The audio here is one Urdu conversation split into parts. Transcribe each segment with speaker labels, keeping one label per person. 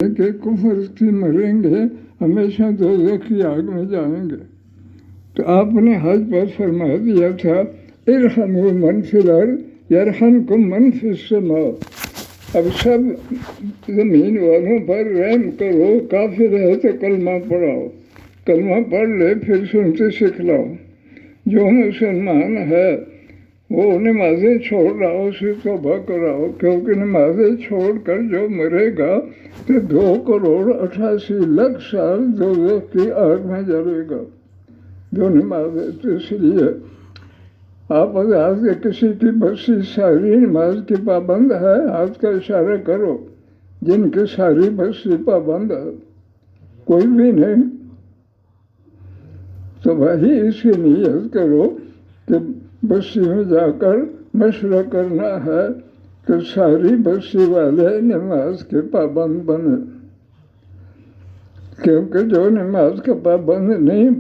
Speaker 1: کہ کفر کی مریں گے ہمیشہ دوزخ کی آگ میں جائیں گے۔ تو آپ نے حج پر فرما دیا تھا ارحموا من فی الارض یرحمکم من فی السماء۔ اب سب زمین والوں پر رحم کرو، کافر ہے تو کلمہ پڑھاؤ، کلمہ پڑھ لے پھر سنتے سکھلاؤ۔ جو مسلمان ہے وہ نمازیں چھوڑ رہا ہو اسے توبہ کراؤ، کیونکہ نمازیں چھوڑ کر جو مرے گا تو 2,88,00,000 سال دوزخ کی آگ میں جلے گا۔ جو نمازیں تو اس لیے آپ حضرات کے کسی کی بستی ساری نماز کی پابند ہے، ہاتھ کا اشارہ کرو جن کی ساری بستی پابند ہے۔ کوئی بھی نہیں تو وہی اس کی نیت کرو کہ بستی میں جا کر مشورہ کرنا ہے کہ ساری بستی والے نماز کے پابند بنے، کیونکہ جو نماز کا پابند نہیں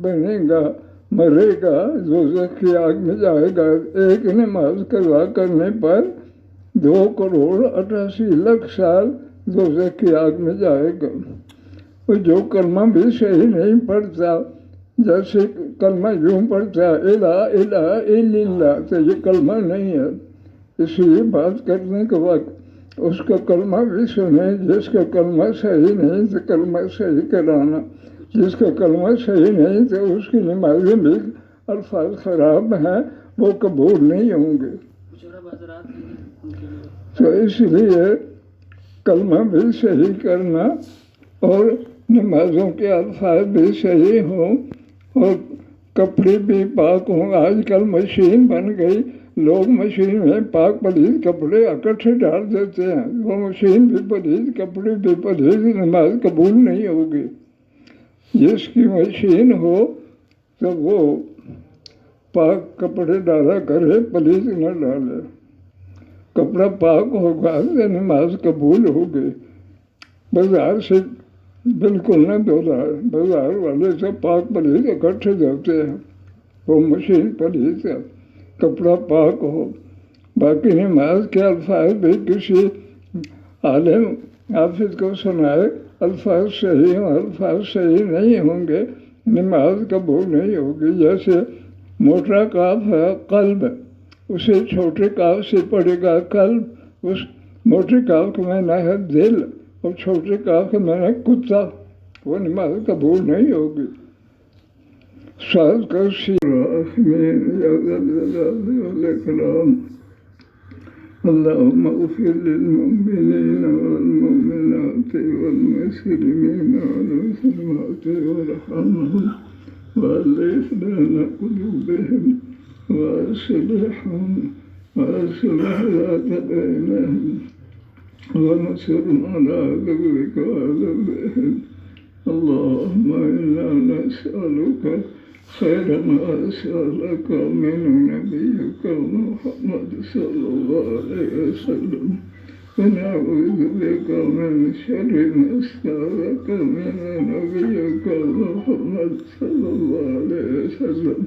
Speaker 1: بنے گا مرے گا دوزخ کی آگ میں جائے گا۔ ایک نماز قضا کرنے پر 2,88,00,000 سال دوزخ کی آگ میں جائے گا۔ اور جو کلمہ بھی صحیح نہیں پڑھتا، جیسے کلمہ یوں پڑھتا ہے الہ الہ الا اللہ، تو یہ کلمہ نہیں ہے۔ اس لیے بات کرنے کے وقت اس کا کلمہ بھی سنیں، جس کا کلمہ صحیح نہیں تو کلمہ صحیح کرانا، جس کا کلمہ صحیح نہیں تو اس کی نمازیں بھی الفاظ خراب ہیں وہ قبول نہیں ہوں گے۔ تو اس لیے کلمہ بھی صحیح کرنا اور نمازوں کے الفاظ بھی صحیح ہوں اور کپڑے بھی پاک ہوں۔ آج کل مشین بن گئی، لوگ مشین میں پاک پلیت کپڑے اکٹھے ڈال دیتے ہیں، وہ مشین بھی پلیت کپڑے بھی پلیت، نماز قبول نہیں ہوگی۔ جس کی مشین ہو تو وہ پاک کپڑے ڈالا کرے، پلیت نہ ڈالے۔ کپڑا پاک ہوگا تو نماز قبول ہوگی۔ بازار سے بالکل نہ دھلائے، بازار والے سب پاک پلیت اکٹھے دھوتے ہیں، وہ مشین پلیت ہے۔ کپڑا پاک ہو، باقی نماز کے الفاظ بھی کسی عالم حافظ کو سنائے، الفاظ صحیح ہوں، الفاظ صحیح نہیں ہوں گے نماز قبول نہیں ہوگی۔ جیسے موٹا کاف ہے قلب، اسے چھوٹے کاف سے پڑھے گا قلب، اس موٹے کاف کا معنی ہے دل اور چھوٹے کاف کا معنی ہے کتا، وہ نماز قبول نہیں ہوگی۔ ساز کا سیرآخمین یا ذا الجلال والاکرام، اللہم اغفر للمؤمنین والمؤمنات والمسلمین والمسلمات وارحمهم وألف بين قلوبهم وأصلح ذات بينهم وانصرنا على عدوك وعدوهم، اللهم إنا نسألك خير ما سألك منه نبيك محمد صلى الله عليه وسلم، ونعوذ بك من شر ما استعاذك منه نبيك محمد صلى الله عليه وسلم،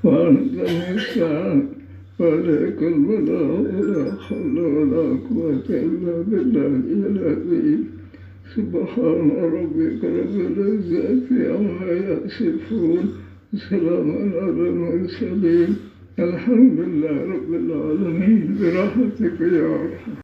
Speaker 1: وأنت المستعان وعليك البلاغ، ولا حول ولا قوة إلا بالله العظيم، سبحان ربك رب العزة عما يصفون، سلام على المرسلين، الحمد لله رب العالمين، برحمتك يا أرحم